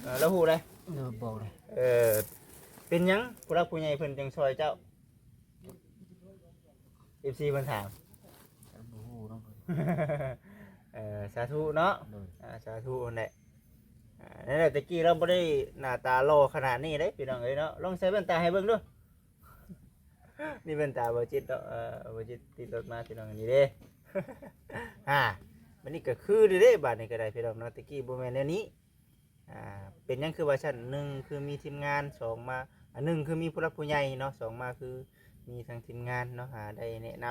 แล้วฮู้เลยบอกเลยเออเป็นหยังผู้รักผู้ใหญ่เพิ่นจังช่วยเจ้า FC เพิ่นถาม บ่ฮู้เนาะ สาธุเนาะโดยสาธุนั่นแหละนั่นแหละตะกี้เราบ่ได้หน้าตาหล่อขนาดนี้เด้พี่น้องเอ้ยเนาะลองใส่แว่นตาให้เบิ่งดูนี่แว่นตาบ่จิตเนาะบ่จิตติดรถมาพี่น้องอันนี้เด้ บัดนี้ก็คือเด้บัดนี้ก็ได้พี่น้องเนาะตะกี้บ่แม่นแนวนี้เป็นหยังคือว่าชั้น1คือมีทีมงาน2มา1คือมีผู้รักผู้ใหญ่เนาะ2มาคือมีทางทีมงานเนาะได้แนะน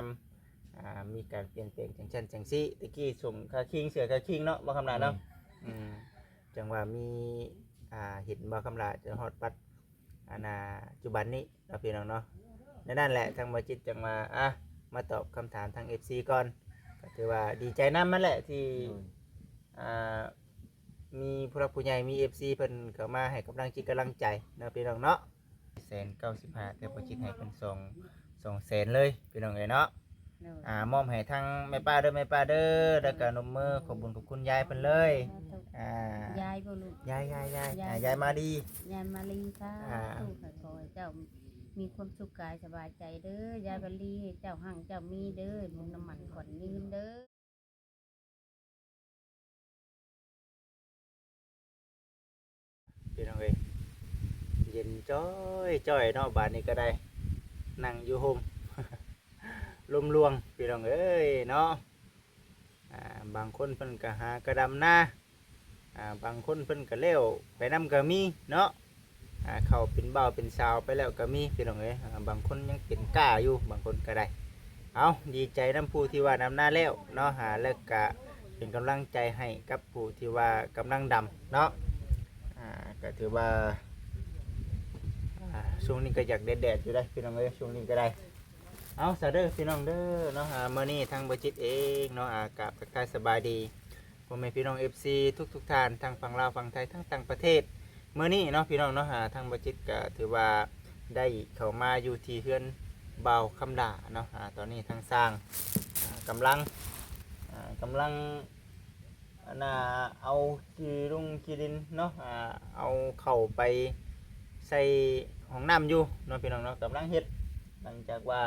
ำมีการเปลี่ยนแปลงจังซั่นจังซี่ตะกี้ส่งค่าคิงเสือค่าคิงเนาะบ่คำนาเนาะจังว่ามีเห็นบ่คำลาจะฮอดปัดจุบันนี้เนาะพี่น้องเนาะนั่นแหละทางบ่จิตจังว่ามาตอบคำถามทาง FC ก่อนก็ถือว่าดีใจนำมันแหละที่มีผู้รักผู้ใหญ่มี FC เพิ่นเข้ามาให้กำลังจิตกำลังใจเนาะพี่น้องเนาะ195แต่บ่จิตให้เพิ่น2แสนเลยพี่น้องเอ้ยเนาะมอบให้ทางแม่ป้าเด้อแม่ป้าเด้อแล้วก็นมมือขอบคุญขอบคุณยายเพิ่นเลยยายบ่ลูกยายมาดียายมาลีค่ะลูกขอให้เจ้ามีความสุขกายสบายใจเด้อยายบลีให้เจ้าหั่งเจ้ามีเด้อมุงน้ำมันก่อนยืนเด้อพี่น้องเอ้ยเย็นจ้อยเนาะบ้านนี้ก็ได้นั่งอยู่โฮม ลมลวงพี่น้องเอ้ยเนาะบางคนเพิ่นก็หากระดำหน้าบางคนเพิ่นก็เลี้ยวไปนำก็มีเนาะเขาเป็นบ่าวเป็นสาวไปแล้วก็มีพี่น้องเอ้ยบางคนยังเป็นก้าอยู่บางคนก็ได้เอาดีใจน้ำผู้ที่ว่านำหน้าแล้วเนาะแล้วก็เป็นกำลังใจให้กับผู้ที่ว่ากำลังดำเนาะก็ถือว่าช่วงนี้ก็อยากแดดๆอยู่ได้พี่น้องเอ้ยช่วงนี้ก็ได้เอาซะเด้อพี่น้องเด้อเนาะมื้อนี้ทางบ่จิตเองเนาะกับทักทายสบายดีพ่อแม่พี่น้อง FC ทุกท่านทั้งฝั่งลาวฝั่งไทยทั้งต่างประเทศมื้อนี้เนาะพี่น้องเนาะทางบ่จิตก็ถือว่าได้เข้ามาอยู่ที่เฮือนบ่าวคำด่าเนาะตอนนี้ทางสร้างกำลังเอากีดินเนาะเอาเข้าไปใส่ห้องน้ำอยู่เนาะพี่น้องเนาะกำลังเฮ็ดหลังจากว่า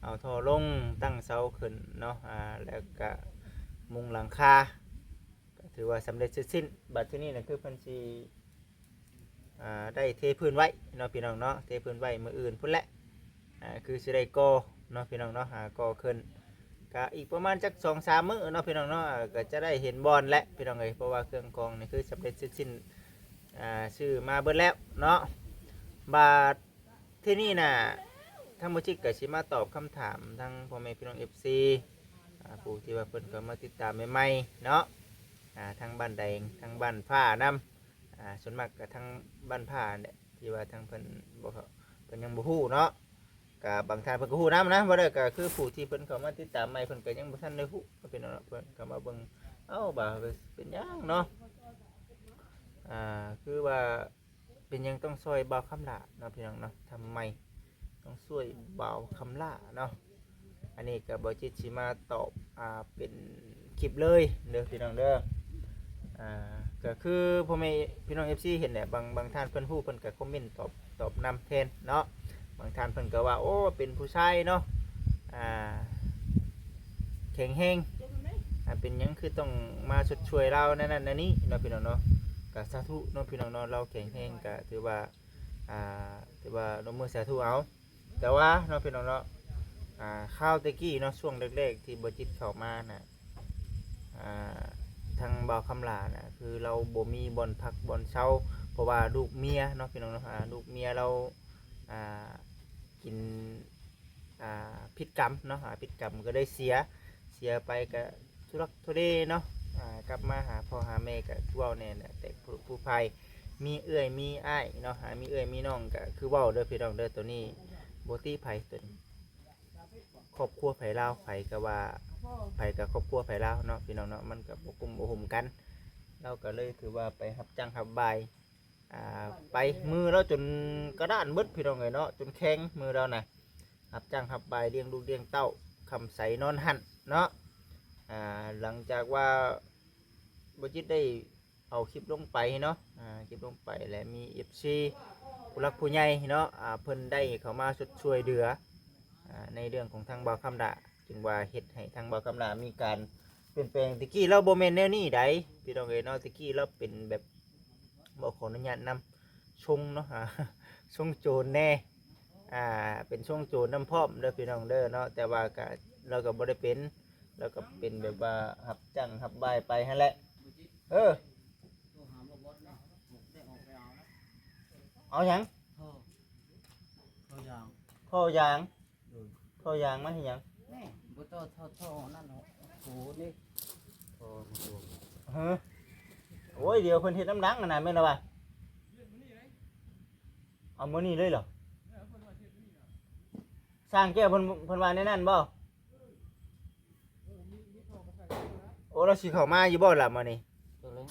เอาท่อลงตั้งเสาขึ้นเนาะแล้วก็มุงหลังคาก็ถือว่าสำเร็จเสร็จสิ้นบัดที่นี่นะคือเพิ่นสิได้เทพื้นไว้เนาะพี่น้องเนาะเทพื้นไว้มื้ออื่นพุ่นแหละคือสิได้ก่อเนาะพี่น้องเนาะก่อขึ้นก็อีกประมาณจัก 2-3 มื้อเนาะพี่น้องเนาะก็จะได้เห็นบอลและพี่น้องเอ้ยเพราะว่าเครื่องกรองนี่คือสำเร็จเสร็จสิ้นชื่อมาเบิดแล้วเนาะบาดที่นี่น่ะทั้งบ่จิตก็สิมาตอบคำถามทั้งพ่อแม่พี่น้อง FC ผู้ที่ว่าเพิ่นก็มาติดตามใหม่ๆเนาะทั้งบ้านแดงทั้งบ้านผ้านำส่วนมากก็ทั้งบ้านผ้าเนี่ยที่ว่าทั้งเพิ่นยังบ่ฮู้เนาะก็บางท่านเพิ่นก็ฮู้นำนะบ่ได้ก็คือผู้ที่เพิ่นเข้ามาติดตามใหม่เพิ่นก็ยังบ่ทันได้ฮู้ก็เป็นเนาะเพิ่นก็มาเบิ่งบ่าเป็นหยังเนาะคือว่าเป็นหยังต้องซอยบ่าวคำลาเนาะพี่น้องเนาะทำไมต้องช่วยบ่าวคำลาเนาะอันนี้ก็บ่จิตสิมาตอบเป็นคลิปเลยเด้อพี่น้องเด้อก็คือพ่อแม่พี่น้อง FC เห็นแหละบางท่านเพิ่นฮู้เพิ่นก็คอมเมนต์ตอบนำแทนเนาะบางท่านเพิ่นก็ว่าโอ้เป็นผู้ชายเนาะแข็งแรงเป็นหยังคือต้องมาชดช่วยเรานั่นนี่เนาะพี่น้องเนาะก็สาธุเนาะพี่น้องเนาะเราแข็งแรงก็ถือว่าน้องมือสาธุเอาแต่ว่าเนาะพี่น้องเนาะข้าวตะกี้เนาะช่วงแรกๆที่บ่จิตเข้ามาน่ะทางบ่าวคำลาน่ะคือเราบ่มีบ่อนพักบ่อนเช้าเพราะว่าลูกเมียเนาะพี่น้องเนาะลูกเมียเรากินพิษกรรมเนาะพิษกรรมก็ได้เสียไปก็ทุรักทุเลเนาะกลับมาหาพ่อหาแม่ก็เว้าแน่น่ะแต่ผู้ภัยมีเอื้อยมีอ้ายเนาะมีเอื้อยมีน้องก็คือเว้าเด้อพี่น้องเด้อตัวนี้บ่ตีไผตัวนี้ครอบครัวไผลาวไผก็ว่าไผกับครอบครัวไผลาวเนาะพี่น้องเนาะมันก็บ่กุมบ่ห่มกันเราก็เลยถือว่าไปรับจ้างรับบายไปมือเราจนกระด้านเบิดพี่น้องเอ้ยเนาะจนแข็งมือเราน่ะรับจ้างรับบายเลี้ยงลูกเลี้ยงเต้าคำใสนอนหั่นเนาะหลังจากว่าบ่จิตได้เอ เอาคลิปลงไปเนาะคลิปลงไปและมี FC ผู้รักผู้ใหญ่เนาะเพิ่นได้เข้ามาช่วยเหลือในเรื่องของทางบ่าวคำดาจึงว่าเฮ็ดให้ทางบ่าวคำดามีการเปลี่ยนแปลงตะกี้เราบ่แม่นแนวนี้ใดพี่น้องเอ้ยเนาะตะกี้เราเป็นแบบบ่ขออนุญาตนำชงเนาะชงโจรแน่เป็นช่วงโจรน้ำพร้อมเด้อพี่น้องเด้อเนาะแต่ว่าก็เราก็บ่ได้เป็นเราก็เป็นแบบว่าหับจังหับบายไปหั่นแหละเอาหยัง ท่อยาง ท่อยาง โดย ท่อยางมาเฮ็ดหยัง นี่บ่ท่อนั่นโอ้นี่ท่อมันโอ้ ฮะโอ้ยเดี๋ยวเพิ่นเฮ็ดน้ำดังขนาดแม่นล่ะว่ะเอามื้อนี้เลยเหรอสร้างแก้วเพิ่นว่าในนั้นบ่โอ้เราสิเข้ามาอยู่บ่ล่ะมื้อนี้ ตัวเล็ก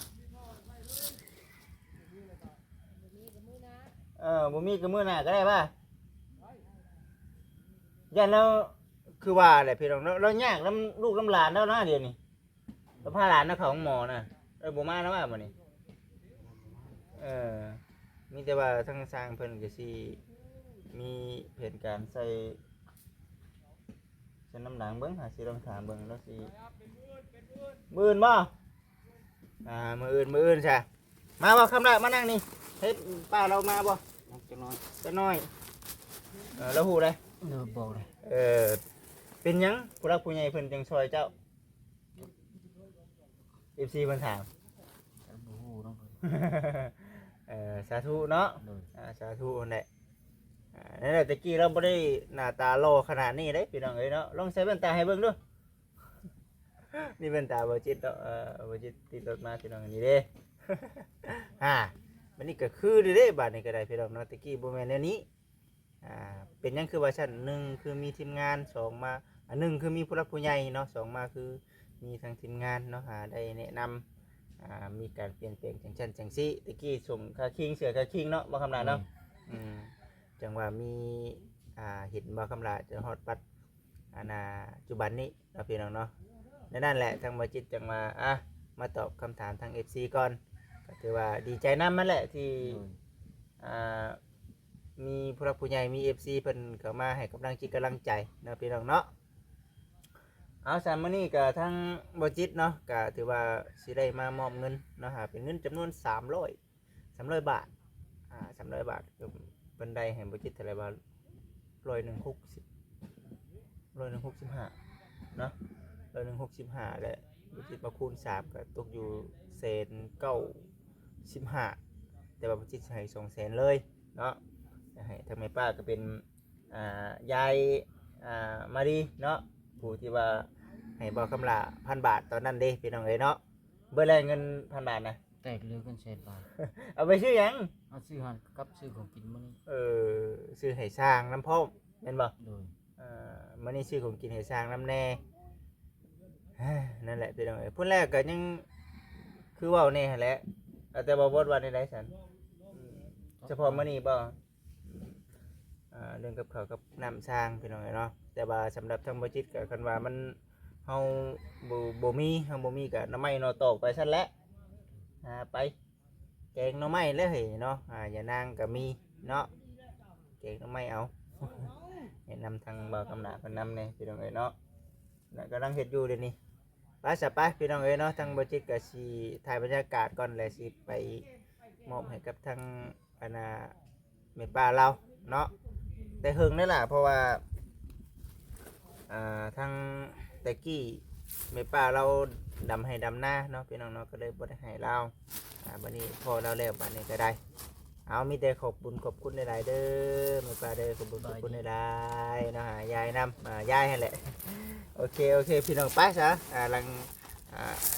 บ่มีก็มื้อหน้าก็ได้ป่ะยันแล้วคือว่าแหละพี่น้องเรายากน้ำลูกน้ำหลานแล้วนะเดี๋ยวนี้เราพาหลานนะเขาของหมอน่ะบ่มาแล้วว่ามื้อนี้มีแต่ว่าทางสร้างเพิ่นก็สิมีแผนการใส่น้ำหนังเบิ่งหาสิลองถามเบิ่งแล้วสิมื้ออื่นบ่มื้ออื่นซะมาบ่คำละมานั่งนี่เฮ็ดป้าเรามาบ่ นักจะน้อย จะน้อยแล้วฮู้เลย เดี๋ยวบอกเลย เป็นหยังผู้รักผู้ใหญ่เพิ่นจังช่วยเจ้า FC เพิ่นถาม แต่บ่ฮู้น้อง สาธุเนาะ โดย สาธุนั่นแหละนั่นแหละตะกี้เราบ่ได้หน้าตาหล่อขนาดนี้เด้พี่น้องเอ้ยเนาะลองใส่แว่นตาให้เบิ่งดู นี่แว่นตาบ่จิตเนาะบ่จิตติดรถมาพี่น้องอันนี้เด้ มันนี่ก็คือเด้บัดนี้ก็ได้พี่น้องเนาะตะกี้บ่แม่นแนวนี้เป็นหยังคือว่าชั้น1คือมีทีมงาน2มา1คือมีผู้รักผู้ใหญ่เนาะ2มาคือมีทางทีมงานเนาะได้แนะนำมีการเปลี่ยนแปลงจังซั่นจังซี่ตะกี้ส่งค่าคิงเสือค่าคิงเนาะบ่คำลาเนาะจังว่ามีเห็นบ่คำลาจะฮอดปัดจุบันนี้เนาะพี่น้องเนาะนั่นแหละทางบ่จิตจังมาตอบคำถามทาง FC ก่อนก็ถือว่าดีใจนำนั่นแหละที่มีผู้รักผู้ใหญ่มี FC เพิ่นเข้ามาให้กำลังจิตกำลังใจเนาะพี่น้องเนาะเอาสามมื้อนี้ก็ทั้งบ่จิตเนาะก็ถือว่าสิได้มามอบเงินเนาะเป็นเงินจำนวน300บาท300 บาทก็เพิ่นได้ให้บ่จิตเท่าไหร่ว่า165เนาะ165แหละบ่จิตมาคูณ3ก็ตกอยู่1,915แต่ว่าบ่จิตให้200,000เลยเนาะให้ทางแม่ป้าก็เป็นยายมาดีเนาะผู้ที่ว่าให้บ่คำละ1,000 บาทตอนนั้นเด้พี่น้องเอ้ยเนาะเบิ่แลเงิน1,000 บาทนะ แตกเลยกันเศษบาท เอาไปซื้อหยัง เอาซื้อหันกับซื้อของกินมื้อนี้ ซื้อให้สร้างน้ำพ่อมแม่นบ่ โดย มื้อนี้ซื้อของกินให้สร้างน้ำแน่ นั่นแหละพี่น้องเอ้ยพุ่นแรกก็ยังคือเว้าแน่หั่นแหละแต่บ่บ่ว่าในใดซั่นเฉพาะมื้อนี้บ่เรื่องกับข้าวกับน้ำสร้างพี่น้องเอ้ยเนาะแต่ว่าสำหรับทางบ่จิตก็คันว่ามันเฮาบ่มีก็หน่อไม้หน่อตอกไปซั่นแหละไปแกงหน่อไม้เลยเนาะอย่านางก็มีเนาะแกงหน่อไม้เอา แนะนำทางบ่าวกำนาเพิ่นนำแน่พี่น้องเอ้ยเนาะแล้วกำลังเฮ็ดอยู่เดี๋ยวนี้ไปซะไปพี่น้องเอ้ยเนาะทางบ่จิตก็สิถ่ายบรรยากาศก่อนแล้วสิไปมอบให้กับทางแม่ป้าเราเนาะแต่เฮิงนั่นล่ะเพราะว่าทางตะกี้แม่ป้าเราดำให้ดำหน้าเนาะพี่น้องเนาะก็เลยบ่ได้ให้เราบัดนี้พอเราแล้วบัดนี้ก็ได้เอามีแต่ขอบคุณหลายๆเด้อแม่ป้าเด้อขอบคุณหลายๆเนาะยายนำยายให้แหละ โอเคพี่น้องไปซะหลัง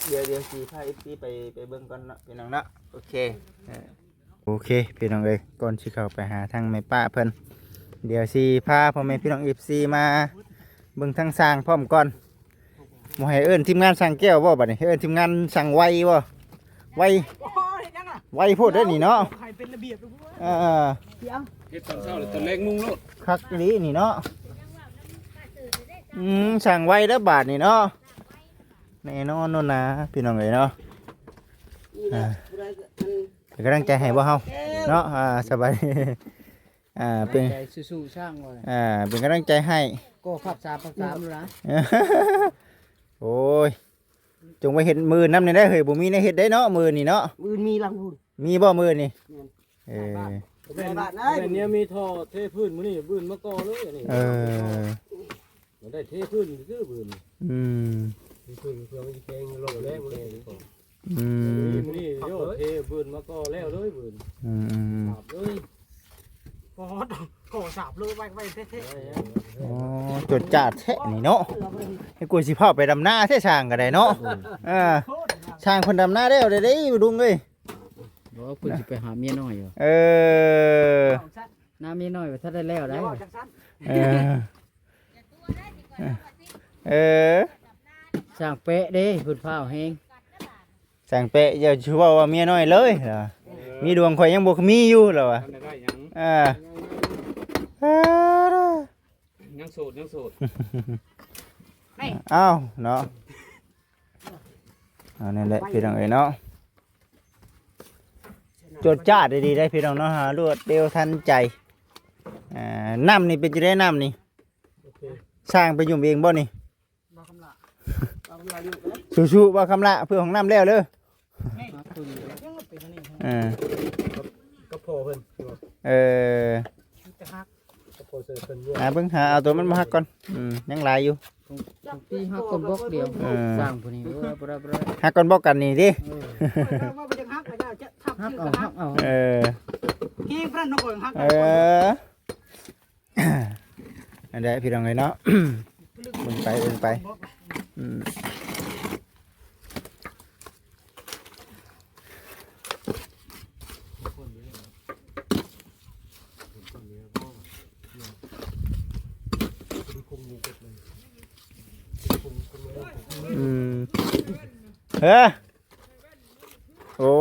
เดี๋ยวสิพา FC ไปเบิ่งก่อนเนาะพี่น้องเนาะโอเคพี่น้องเอ้ยก่อนสิเข้าไปหาทางแม่ป้าเพิ่นเดี๋ยวสิพาพ่อแม่พี่น้อง FC มาเบิ่งทางสร้างพร้อมก่อนบ่ให้เอิ้นทีมงานสร้างแก้วบ่บัดนี้เอิ้นทีมงานสร้างไวบ่ไวโพดเด้อนี่เนาะให้เป็นระเบียบเฮ็ดตอนเช้าหรือตอนแรกนุ่งโลด คักอีหลีนี่เนาะสร้างไวเด้อบาดนี่เนาะแน่นอนโน่นนะพี่น้องเอ้ยเนาะ ผู้ใด เป็นกำลังใจให้บ่เฮาเนาะสบายดีเป็น ใจสู้ๆช่างว่า เป็นกำลังใจให้ ก็ภาพ3ภาพ3แล้วนะ โอ้ยจงไว้เฮ็ดมือน้ำนี่ได้เฮ้ยบ่มีในเฮ็ดได้เนาะมือนี่เนาะ มือมีลังหุ่น มีบ่มือนี่เออ แม่บ้านนะเนี้ยมีท่อเทพื้นมื้อนี้พื้นมะกอเลยอันนี้ เออ มันได้เทพื้นคือพื้น อืม พื้นเพื่อมันแข็งลงแรงเลย อืม มื้อนี้โยเทพื้นมะกอแล้วเลยพื้น อืม สาบเลย กอดก่อสาบเลยไว้เท่ อ๋อจดจ่าแท้นี่เนาะให้กูสิพาไปดำนาแท้ช่างก็ได้เนาะช่างเพิ่นดำนาแล้วได้ดุงเอ้ย บ่เพิ่นสิไปหาเมียน้อยอยู่ เออ น้าเมียน้อยว่าถ้าได้แล้วได้ จังสั้น เออเออ สร้างเป๊ะเด้พื้นผ้าแห้ง สั่งเปะอย่าชื่อว่าเมียน้อยเลยเหรอมีดวงข่อยยังบ่มีอยู่เหรอวะ ได้ยัง ยังโสด อ้าวเนาะนั่นแหละพี่น้องเอ้ยเนาะจดจ้าดีๆได้พี่น้องเนาะฮะรวดเร็วทันใจน้ำนี่เป็นจะได้น้ำนี่สร้างไปยุ่มเองบ่นี่ บ่คำละบ่คำละอยู่นะ สู้ๆบ่คำละเพื่อของน้ำแล้วเด้อ ยังเป็นอันนี้ ก็พอเพิ่น เออ จะฮัก ก็พอเสิร์ฟเพิ่น เบิ่งหาเอาตัวมันมาฮักก่อนยังหลายอยู่ พี่ฮักคนบล็อกเดียวสร้างผู้นี้บ่ได้ ฮักก่อนบ่กันนี่ดิ ว่าเป็นฮักก็จะทับ ฮัก ชื่อ เอา ฮั ฮั ก กเอา เออ กี้พระนกฮัก อันเด้พี่น้องเอ้ยเนาะเบิ่งไปเฮ้อโอ้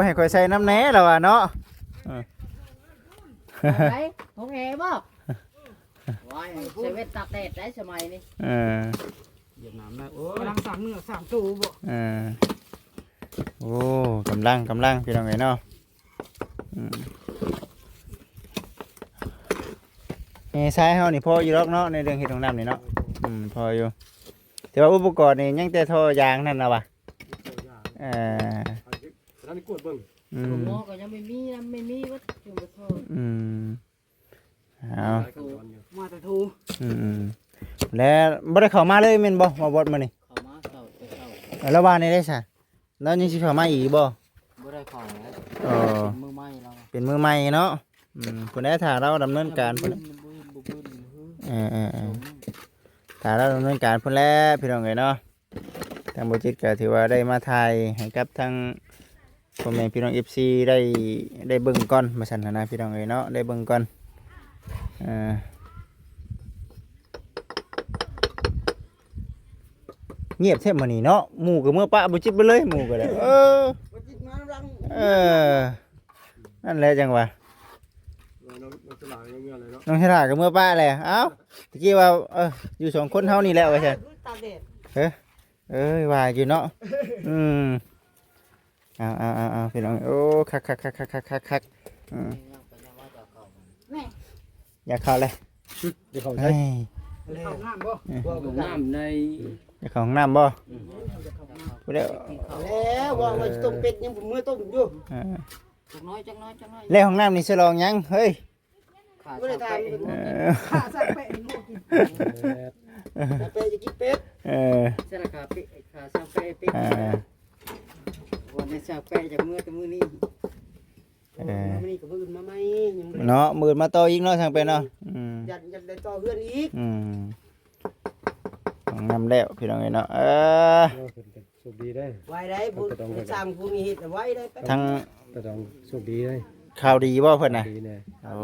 ให้ข่อยใส่น้ำแหน่แล้วว่ะเนาะ ไปของแอบ่ว้ายเซเว่นตากแดดได้สมัยนี้ เออ เหยียบน้ำได้โอ้ กำลังสั่งเนื้อสั่งตู้บ่ เออโอ้กำลังพี่น้องเอ้ยเนาะใช้เฮานี่พออยู่หรอกเนาะในเรื่องเฮ็ดของน้ำนี่เนาะพออยู่แต่ว่าอุปกรณ์นี่ยังแต่ท่อยางนั่นน่ะว่ะร้านนี้กวดเบิ่ง ผมงอก็ยังไม่มีว่าจุ่มโทษ เอา มาแต่ทู แล้วบ่ได้เข้ามาเลยแม่นบ่มาบดมานี่ เข้ามาเช้าแต่เช้า แล้วว่านี่ได้ซะแล้วยังสิเข้ามาอีกบ่ บ่ได้เข้าแล้ว มือใหม่เรา เป็นมือใหม่เนาะเพิ่นได้ถ้าเราดำเนินการเพิ่นถ้าเราดำเนินการเพิ่นแล้วพี่น้องเอ้ยเนาะทางบ่จิตก็ถือว่าได้มาถ่ายให้กับทางพ่อแม่พี่น้อง FC ได้เบิ่งก่อนมาซั่นนะพี่น้องเอ้ยเนาะได้เบิ่งก่อนเงียบแท้มื้อนี้เนาะหมู่ก็เมื่อปะบ่จิตไปเลยหมู่ก็ได้บ่จิตมารัง นั่นแหละจังหวะ น้องสลายเงี้ยเลยเนาะ น้องชราก็เมื่อป้าเลยเอ้าตะกี้ว่าอยู่สองคนเท่านี้แล้วว่าใช่ ตาแดด ว่าอยู่เนาะเอาพี่น้องโอ้คักอยากเข้าเลย เดี๋ยวเขา เฮ้ ใช้ ย เข้าน้ำบ่ น้ำใน อยากเข้าห้องน้ำบ่พูดได้ แล้วว่าต้มเป็ดยังผมมือต้มอยู่ จักน้อย แล้วห้องน้ำนี่สลองยังเฮ้ย บ่ได้ทำข้าสั่งเป็ดให้ลูกกินเป็ดจะกินเป็ด เสราคาปิขาสร้างเป๊ะปิวันนี้สร้างเป๊ะจากมือแต่มือนี้ มื้อนี้ก็มื้ออื่นมาใหม่ยัง เนาะมือมาต่ออีกเนาะทางเป็นเนาะยันได้ต่อเฮือนอีก ห้องน้ำแล้วพี่น้องเนาะสุขดีได้ ไว้ได้ผู้สร้างผู้มีเฮ็ดไว้ได้ ทั้ง แต่ต้องสุขดีได้ ข่าวดีบ่เพิ่นน่ะ ดีแน่ โอ้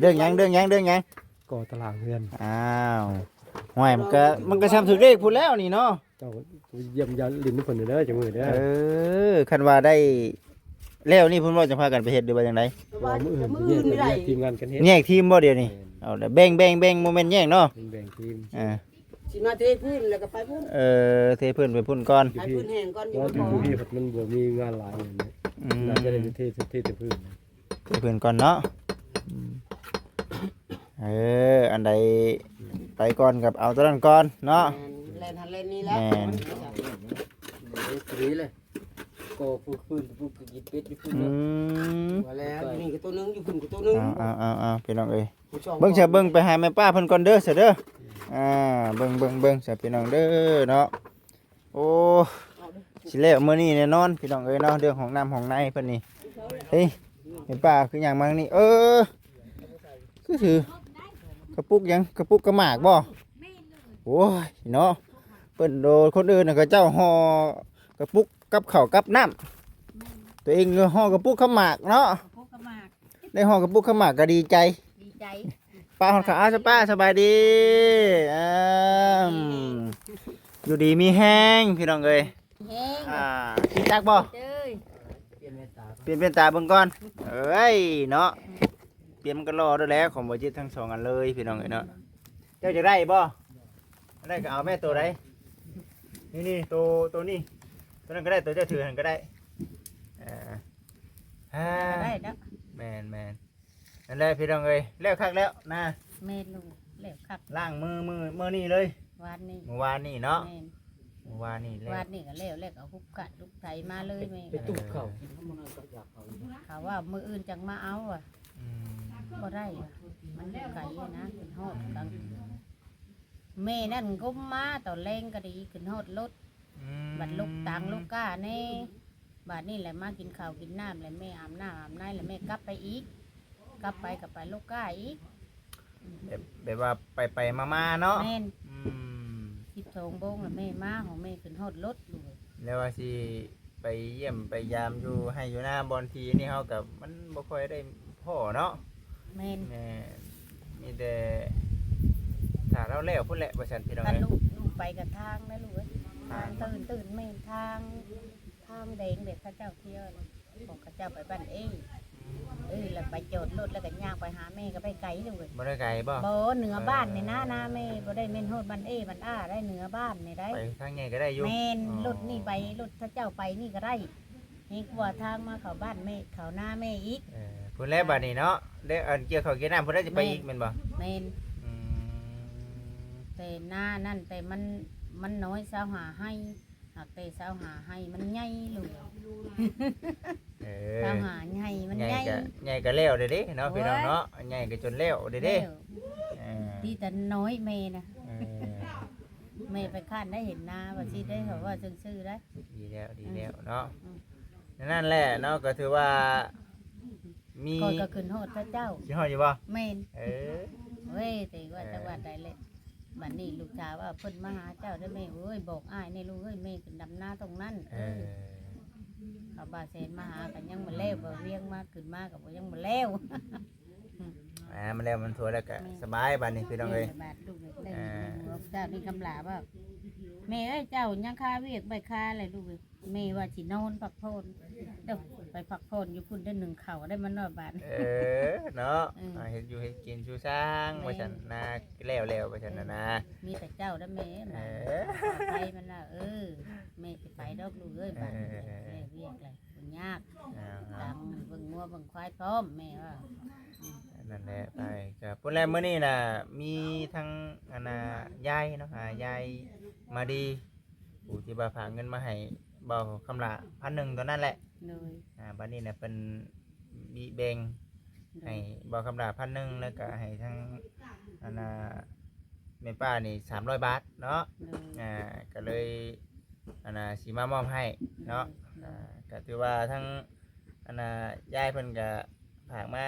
เรื่องหยัง ก่อตลาดเงิน อ้าวห่วยมันก็ทำถึงเลขพูดแล้วนี่เนาะ เจ้าเยี่ยมยาลิ้นทุกคนเด้อจังมือเด้อ คันว่าได้แล้วนี่เพิ่นว่าจะพากันไปเฮ็ดหรือว่าจังได ว่ามื้ออื่นไม่ได้ ทีมงานกันเฮ็ด แยกทีมบ่เดี๋ยวนี้เอาละแบ่งโมเมนต์แยกเนาะ แบ่งทีม สิมาเทพื้นแล้วก็ไปพุ่น เทพื้นไปพุ่นก่อน ให้พื้นแห้งก่อนอยู่ ว่า บ่พอ พี่ผัดมันบ่มีงานหลายอย่างนี้น่าจะได้ไปเทแต่พื้น เทพื้นก่อนเนาะอันใดไปก่อนกับเอาตัวนั้นก่อนเนาะ แล่นหันเล่นนี่แล้ว ดีเลยก็ฟื้นกินเป็ดอยู่ฟื้น ว่าแล้วอยู่นี่ก็ตัวนึงอยู่พุ่นก็ตัวนึง เอาพี่น้องเอ้ย ผู้ช่อง เบิ่งเสียเบิ่งไปหาแม่ป้าเพิ่นก่อนเด้อเสียเด้อเบิ่งเสียพี่น้องเด้อเนาะโอ้สิแล้วมื้อนี้แน่นอนพี่น้องเอ้ยเนาะเรื่องของน้ำของในเพิ่นนี่เฮ้ยแม่ป้าคือหยังมาทางนี้คือถือกระปุกหยังกระปุกกระหมากบ่โอ้ยเนาะเพิ่นโดนคนอื่นน่ะก็เจ้าห่อกระปุกกับข้าวกับน้ำตัวเองห่อกระปุกข้าวหมากเนาะ พวกกระหมาก ได้ห่อกระปุกข้าวหมากก็ดีใจ ดีใจ ป้าหอดขาจ้ะป้าสบายดีอยู่ดีมีแห้งพี่น้องเอ้ย แห้ง กินจักบ่ เจ้ย เปลี่ยนเมตตา เปลี่ยนเป็นตาเบิ่งก่อนเอ้ยเนาะเปลี่ยนมันก็รอด้วยแล้วของบ่จิตทั้งสองอันเลยพี่น้องเอ้ยเนาะเจ้าจะได้บ่ได้ก็เอาแม่ตัวใดนี่ตัวนี้ตัวนั้นก็ได้ตัวเจ้าถือหันก็ได้ได้แล้ว แมนนั่นแหละพี่น้องเอ้ยแล้วคักแล้วนะ เมนูเหลวคัก ล้างมือนี่เลย วันนี้ เมื่อวานนี่เนาะ แม่น เมื่อวานนี่แล้ว วันนี้ก็เหลวเอาฮุบกัดลูกไถมาเลยแม่ ไปตุกเข่ากินข้าวมันก็อยากเขา เขาว่ามืออื่นจังมาเอาอ่ะ อืม บ่ได้อะมันไก่นะขึ้นฮอดกลางแม่นั่นก้มมาตอนแรงก็ดีขึ้นฮอดรถบัดลูกตังลูกก้าแน่บัดนี่แหละมากินข้าวกินน้ำแล้วแม่อาบน้ำอาบน้ำแล้วแม่กลับไปอีกกลับไปลูกก้าอีก แบบว่าไปมาเนาะ แม่น อืม 12โมงแล้วแม่มาของแม่ขึ้นฮอดรถอยู่ แล้วว่าสิไปเยี่ยมไปยามอยู่ให้อยู่หน้าบอลทีนี่เฮากับมันบ่ค่อยได้พ่อเนาะ แม่น แม่มีแต่ถ้าเราแล้วพุ่นแหละว่าซั่นพี่น้อง ถ้า เอ้ย ลูกไปกับทางนะลูกเอ้ย ทาง ตื่นแม่นทางแดงเด็กข้าเจ้าเที่ยวเลยบอกข้าเจ้าไปบ้านแล้วไปโจดรถแล้วก็ย่างไปหาแม่ก็ไปไกลเลย บ่ได้ไกลบ่ บ่เหนือบ้านนี่นะแม่บ่ได้แม่นโฮดบ้านบ้านอ้าได้เหนือบ้านนี่ได้ ไปทางใหญ่ก็ได้อยู่ แม่นรถนี่ไปรถข้าเจ้าไปนี่ก็ได้นี่กว่าทางมาเข้าบ้านแม่เข้าหน้าแม่อีก พุ่นแล้วบัดนี้เนาะได้อันเกี่ยวข้าวเกี่ยวน้ำพุ่นได้จะไปอีกแม่นบ่ แม่น อืม แต่หน้านั่นแต่มันน้อยสาวหาให้หากแต่สาวหาให้มันใหญ่ลูก เอ สาว อ หาใหญ่มัน ให ให ญ่ ญ่ ก็ใหญ่ก็แล้วเด้เนาะพี่น้องเนาะใหญ่ก็จนแล้วเด้ แล้ว เออ ที่แต่น้อยแม่นะ เออ แม่ไปคาดได้เห็นนาว่าสิได้เขาว่าซื่อๆได้ ดีแล้วเนาะนั่นแหละเนาะก็ถือว่ามี ก่อนก็ขึ้นโหดพระเจ้า สิฮอดอยู่บ่ แม่น เออ เว้ยแต่ว่าจังหวัดใดเลยบัดนี้ลูกชายว่าเพิ่นมาหาเจ้าได้แม่เอ้ยบอกอ้ายในลูกเอ้ยแม่ขึ้นดำนาตรงนั้น เออ เขาบาเซนมาหากันยังบ่แล้วบ่เวียงมาขึ้นมาก็บ่ยังบ่แล้ว มันแล้วมันสวยแล้วก็สบายบัดนี้พี่น้องเอ้ย บาดลูกเลยได้เจ้านี่คำลาว่าแม่เอ้ยเจ้ายังคาเวียกใบคาอะไรลูกเอ้ยแม่ว่าสินอนพักผ่อนเด้อไปพักผ่อนอยู่พุ่นได้หนึ่งเข่าได้มันน้อยบาท เออเนาะเฮ็ดอยู่เฮ็ดกินชูช้างว่าซั่นนะแล้วว่าซั่นนะ มีแต่เจ้าได้แม่ เอ มา อ ไปมันน่ะแม่สิไปดอกลูกเอ้ยบาดแม่เวียกเลยมันยากตามเบิ่งงัวเบิ่งควายพร้อมแม่ว่า นั่นแหละไปก็พุ่นแล้วมื้อนี้น่ะมีทั้งอันน่ะยายเนาะยายมาดีผู้ที่ว่าฝากเงินมาให้เบาคำละ1,000ตอนนั้นแหละ เลย บัดนี้น่ะเป็นมีแบ่งให้เบาคำละ1,000แล้วก็ให้ทั้งอันน่ะแม่ป้านี่300 บาทเนาะ เลย ก็เลยอันน่ะสิมามอบให้เนาะก็ถือว่าทั้งอันน่ะยายเพิ่นก็ฝากมา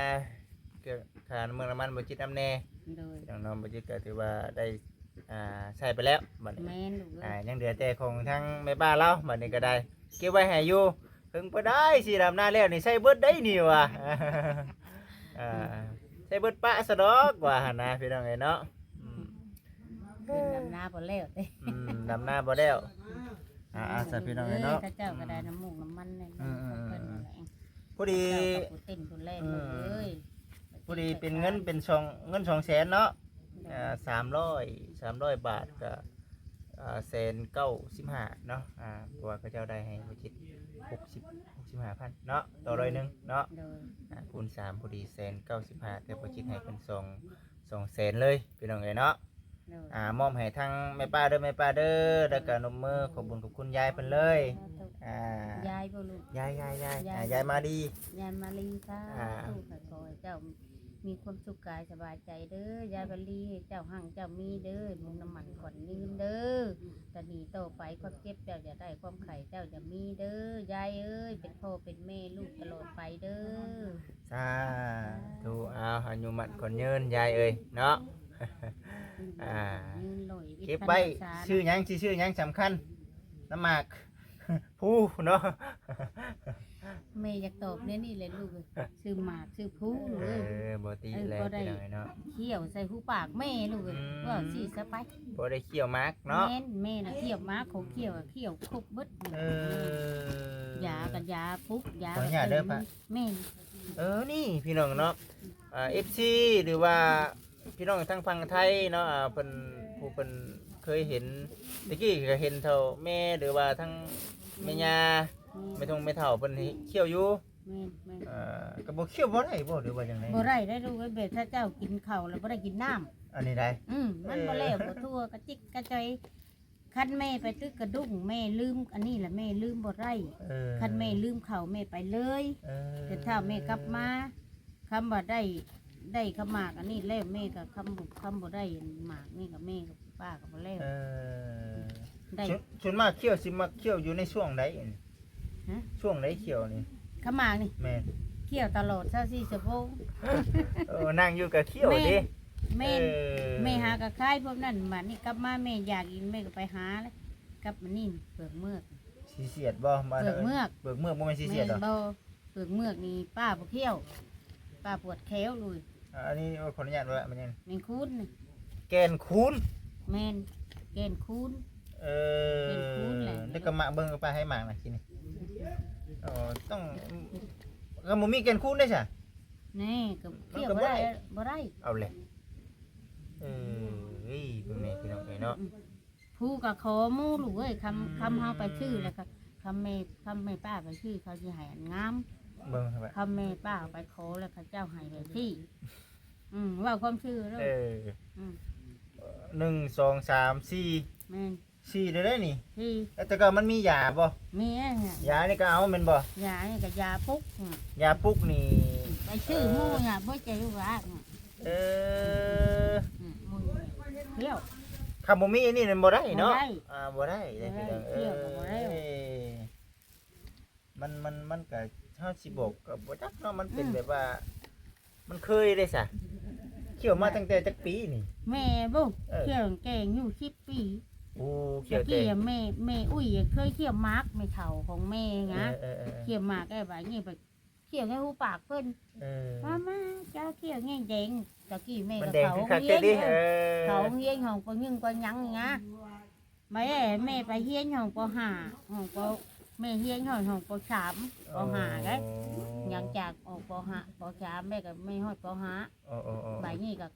เกี่ยวค่าน้ำมันบ่จิตน้ำแน่ เลย น้องบ่จิตก็ถือว่าได้ใช้ไปแล้วบัดนี้ แม่นลูกเอ้ย ยังเหลือแต่ของทั้งแม่บ้านเราบัดนี้ก็ได้เก็บไว้ให้อยู่เพิ่งบ่ได้สิดำหน้าแล้วนี่ใช้เบิดได้นี่ว่ะ ใช้เบิดปะซะดอกว่าหั่นนะพี่น้องเอ้ยเนาะ ขึ้นดำนาบ่แล้วเด้ ดำหน้าบ่แล้วสะพี่น้องเอ้ยเนาะ ถ้าเจ้าก็ได้น้ำมูกน้ำมันเนี่ยเพิ่นนั่นแหละ พอดี เจ้ากับผู้เต้นผู้เล่นลูกเอ้ย พอดีเป็นเงินเป็น200,000เนาะ300บาทก็ 195,000เนาะเพราะว่าเขาเจ้าได้ให้บ่จิต65,000เนาะต่อร้อยหนึงเนาะ โดย คูณ3พอดี195,000แต่บ่จิตให้เพิ่น200,000เลยพี่น้องเอ้ยเนาะ โดย มอบให้ทั้งแม่ป้าเด้อแล้วก็นมมือขอบคุญขอบคุณยายเพิ่นเลยยายบ่ลูก ยายมาดี ยายมาลีค่ะ อ่า ลูกขอให้เจ้ามีความสุขกายสบายใจเด้อยายบาลีให้เจ้าหั่งเจ้ามีเด้อมุงน้ำมันก่อนยืนเด้อตอนนี้โตไปความเจ็บเจ้าจะได้ความไข่เจ้าจะมีเด้อยายเอ้ยเป็นพ่อเป็นแม่ลูกตลอดไปเด้อ สาธุเอาอายุมันคนยืนยายเอ้ยเนาะ ยืนลอย เก็บไว้ชื่อหยังสำคัญน้ำหมาก ผู้เนาะ แม่อยากตอบเนี่ยนี่เลยลูกเอ้ยชื่อหมากชื่อผู้ลูกเอ้ย บ่ตีแล้วพี่น้องเนาะ เขี้ยวใส่หูปากแม่ลูกเอ้ยว่าสิสะไป บ่ได้เคี่ยวหมากเนาะ แม่น่ะเขี้ยวหมาของเขี้ยวอะเขี้ยวครบเบิด ยากับยาปุ๊บยา ขออนุญาตเด้อปะ แม่น นี่พี่น้องเนาะFC หรือว่าพี่น้องทั้งฝั่งไทยเนาะเพิ่นผู้เพิ่นเคยเห็นตะกี้ก็เห็นเท่าแม่หรือว่าทั้งแม่ย่าไม่ทงไม่เท่าเพิ่นเคี่ยวอยู่ แม่นแม่น ก็บ่เคี่ยวบ่ได้บ่หรือว่าจังได๋ บ่ได้ได้ลูกเอ้ยเบ็ดถ้าเจ้ากินข้าวแล้วบ่ได้กินน้ำ อันนี้ได้ มันบ่แล้วบ่ทั่วกระจิกกระจอยคันแม่ไปตึกกระดุ้งแม่ลืมอันนี้แหละแม่ลืมบ่ได้คันแม่ลืมข้าวแม่ไปเลยแต่ถ้าแม่กลับมาคำว่าได้ขมากอันนี้แล้วแม่ก็คำบ่ได้หมากนี่กับแม่กับป้าก็บ่แล้วได้ ส่วนมากเคี่ยวสิมักเคี่ยวอยู่ในช่วงใด ฮะ ช่วงใดเคี่ยวนี่ ขมากนี่ แม่ เคี่ยวตลอด24ชั่วโมง นั่งอยู่กับเคี่ยวดิ แม่แม่หากระคายพวกนั้นมานี่กลับมาแม่อยากกินแม่ก็ไปหาแล้วกลับมานี่เปลือกเมือก สิเสียดบ่มา เปลือกเมือก เบิกเมือกบ่แม่นสิเสี แม่ ยดหรอ บ่เปลือกเมือกนี่ป้าบ่เคี่ยวป้าปวดแขวเลย อันนี้ขออนุญาตว่ามันยัง แมงคูนนี่ แกนคูน แม่นแกนคูน เป็นคูนแหละ แล้วก็มาเบิ่งเอาไปให้หมากน่ะกินนี่ต้องก็บ่มีแกนคูนได้ใช่ นี่ก็เคี่ยว มันก็ บ่ บ่ได้ ได้บ่ได้ เอาเลยเฮ้ยเบิ่งนี่พี่น้องเนาะ ผู้ก็ขอหมู่ลูกเอ้ยคำเฮาไปชื่อแล้วก็คำแม่ป้าไปชื่อเขาสิให้อันงาม เบิ่งครับ คำแม่ป้าไปขอแล้วเขาเจ้าให้ไปที่ว่าความชื่อแล้วม 1 2 3 4 แม่น 4ได้ได้นี่ ที่ แต่ก็มันมียาบ่ มีเนี่ย ยานี่ก็เอาแม่นบ่ ยานี่กับยาปุ๊ก ยาปลุกนี่ ไปชื่อหมู่เนี่ยบ่ใจลูกหลาน เออ หมู่เที่ยว คำบ่มีอันนี้นั่นบ่ได้เนาะ บ่ได้ บ่ได้ได้พี่น้อง บ่ได้เที่ยวก็บ่ได้ มันก็เฮาสิบอกก็บ่จักเนาะมันเป็นแบบว่า มันเคยได้ซะเขี่ยวมาตั้งแต่จักปีนี่ แม่บุเที่ยวแก่งอยู่10 ปี โอ้ เที่ เขี่ ย ยว วแต่ แม่อุ้ยเคยเที่ยวมาร์กไม่เท่าของแม่นะ เออ เที่ยวมาร์กไอ้บ่านี่ไปเที่ยวให้หูปากเพิ่นมาเจ้าเที่ยวแง่แดงตะกี้แม่ มัน ก็ แดง เขา คือคัก เฮี แต่ ยน ดิ เขาเฮียนของปยึงปยังนะแม่ไปเฮียนของป5ของปแม่เฮียนของป3ป5ได้หลังจากออกป5ป3แม่ก็ไม่ฮอดป5บ่ายนี้ก็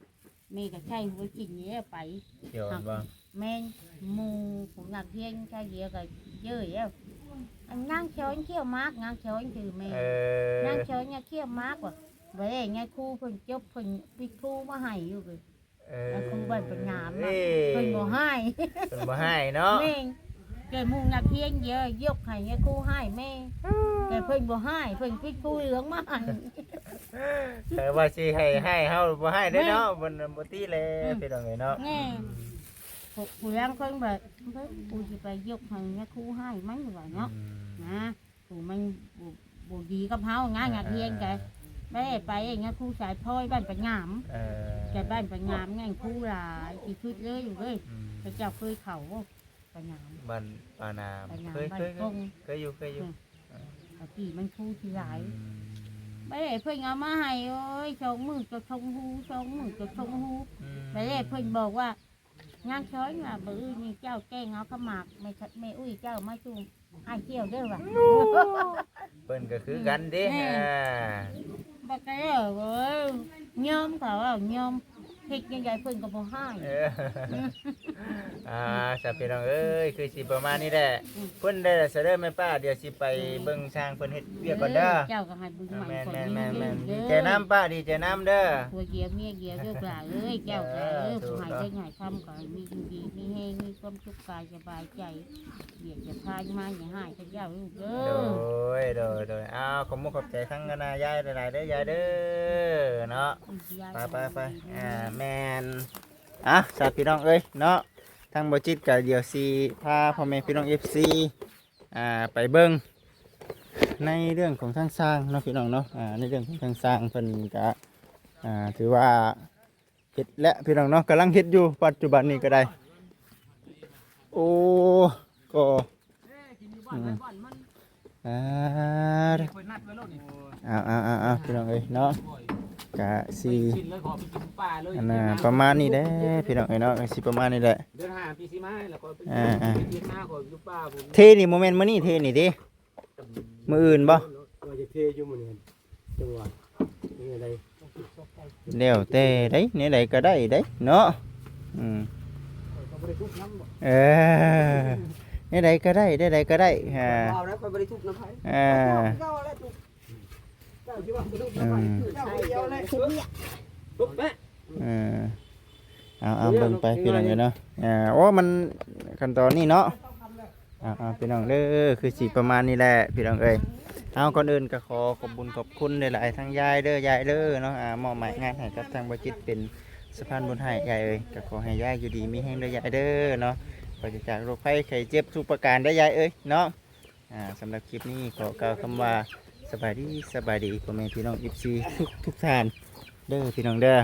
แม่ก็ใช้หัวกินนี้ไป เขี่ยวบ่ แม่หมูผมอยากเฮียนใช้เยอะก็เยอะแล้วอันนั่งช้อนเขี้ยวมากนั่งช้อนคือแม่นั่งช้อนเนี่ยเขี้ยวมากกว่าไว้ไงครูเพิ่นจบเพิ่นปิดครูมาให้อยู่เลยแล้วครูบ้านเป็นงามนะเพิ่นบ่ให้ เพิ่นบ่ให้เนาะ แม่แกหมูนักเฮียนเยอะยกให้ไงครูให้แม่แต่เพิ่นบ่ให้เพิ่นปิดครูเหลืองมาให้ แต่ว่าสิให้เฮาบ่ให้ได้เนาะบ่ตีแลพี่น้องเนาะ แง่ผู้ยังเพิ่นแบบเพิ่นกูสิไปยกให้ไงครูให้มันว่าเนาะนะกูมันบ่ดีกับเฮางานนักเฮียนแกแม่ไปอย่างเงี้ยครูสายพ่อยบ้านปัญญามแกบ้านปัญญามไงครูหลายอีชุดเลยอยู่เลยพระเจ้าเคยเขาปัญญาม บ้านปานาม ปัญญาม เคย บ้านกง อยู่ ตะกี้มันครูที่หลายแม่เพิ่นเอามาให้โอ้ยชงมือจะชงหูชงมือจะชงหูแม่เพิ่นบอกว่างานช้อยน่ะบ่อื้อนี่เจ้าแกล้งเอาขมากแม่อุ้ยเจ้ามาจูอ้ายเที่ยวเด้อว่ะ เพิ่นก็คือกันเด้ บักเอ้ยเว้ยยอมเขาเอายอม เฮ็ดยังไงเพิ่นก็บ่ให้ เออสับพี่น้องเอ้ยคือสิประมาณนี้แหละเพิ่นได้เสด็จแม่ป้าเดี๋ยวสิไปเบิ่งช่างเพิ่นเฮ็ดเวียกก่อนเด้อ เจ้าก็ให้บุญใหม่ แม่น คน แม่น นี้ แม่นแม่น เด้ ดี อ ใจน้ำป้าดีใจน้ำเด้อ ผัวเกียเมียเกียเด้อปลาเอ้ยเจ้าก็ผู้ให้ได้ให้ทำก็ให้มีอยู่ดีมีแฮงมีความสุขกายสบายใจเบียดจะพายมาอย่าให้พระเจ้าลูกเด้ โด อย โดยอ้าวขอบคุณขอบใจทั้งคณะยายหลายๆเด้อยายเด้อเนาะไปแม่นสาธุพี่น้องเอ้ยเนาะทางบ่จิตก็เดี๋ยวสิพาพ่อแม่พี่น้อง FC ไปเบิ่งในเรื่องของทางสร้างเนาะพี่น้องเนาะในเรื่องของทางสร้างเพิ่นก็ถือว่าเฮ็ดและพี่น้องเนาะกำลังเฮ็ดอยู่ปัจจุบันนี้ก็ได้โอ้ก็พี่น้องเอ้ยเนาะกะสิอันน่ะประมาณนี้แหละพี่น้องเอ้ยเนาะสิประมาณนี้แหละ เดินหาพี่สิมาแล้วก็ไปเฮ็ดหน้าก็อยู่ป่าผม เทนี่โมเมนต์มื้อนี้เทนี่ดิมื้ออื่นบ่ ว่าจะเทอยู่มื้อนี้จังหวะนี่อะไร แล้วแต่ได้แนวใดก็ได้เด้เนาะเออแนวใดก็ได้แนวใดก็ได้เอาแล้วคนบริทุกน้ำไผ่เจ้าแล้วทุกเจ้าที่ว่าบริทุกน้ำไผ่เจ้าเดียวเลย ปุ๊บแม่ เอาเบิ่งไปพี่น้องเอ้ยเนาะโอ้มันขั้นตอนนี้เนาะพี่น้องเด้อคือสิประมาณนี้แหละพี่น้องเอ้ยเอาก่อนอื่นก็ขอขอบคุญขอบคุณหลายๆทั้งยายเด้อยายเด้อเนาะมอบหมายงานให้กับทางบ่จิตเป็นสะพานบุญให้ยายเอ้ยก็ขอให้ยายอยู่ดีมีแรงเด้อยายเด้อเนาะปราศจากโรคภัยไข้เจ็บทุกประการได้อยายเอ้ยเนาะสำหรับคลิปนี้ขอกล่าวคำว่าสบายดีพ่อแม่พี่น้อง FC ทุกท่านเด้อพี่น้องเด้อ